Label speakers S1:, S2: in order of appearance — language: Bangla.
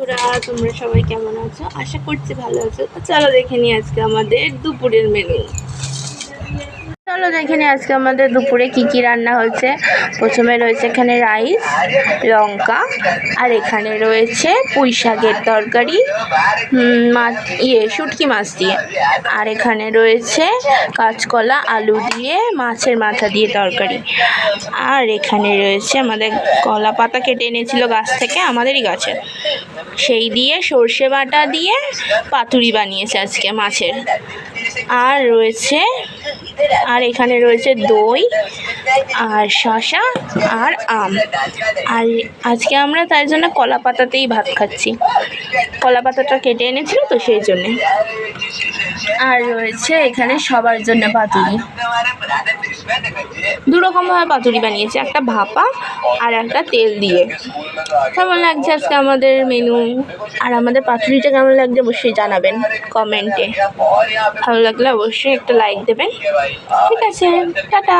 S1: তোমরা সবাই কেমন আছো? আশা করছি ভালো আছো। চলো দেখে নিই আজকে আমাদের দুপুরের মেনু। চলো দেখে নিই আজকে আমাদের দুপুরে কি কি রান্না হয়েছে। প্রথমে রয়েছে এখানে রাইস, লঙ্কা, আর এখানে রয়েছে পুঁই শাকের তরকারি, মাছ শুটকি মাছ দিয়ে, আর এখানে রয়েছে কাঁচকলা আলু দিয়ে মাছের মাথা দিয়ে তরকারি, আর এখানে রয়েছে আমাদের কলা পাতা কেটে এনেছিল গাছ থেকে, আমাদেরই গাছে, সেই দিয়ে সর্ষে বাটা দিয়ে পাতুরি বানিয়েছে আজকে মাছের। আর এখানে রয়েছে দই আর শসা আর আম। আর আজকে আমরা তাই জন্য কলা পাতাতেই ভাত খাচ্ছি, কলা পাতাটা কেটে এনেছিল তো সেই জন্যে। আর রয়েছে এখানে সবার জন্য পাতুরি, দুরকমভাবে পাতুরি বানিয়েছে, একটা ভাপা আর একটা তেল দিয়ে। কেমন লাগছে আজকে আমাদের মেনু, আর আমাদের পাতুরিটা কেমন লাগছে অবশ্যই জানাবেন কমেন্টে। ভালো লাগলে অবশ্যই একটা লাইক দেবেন। ঠিক আছে, টাটা।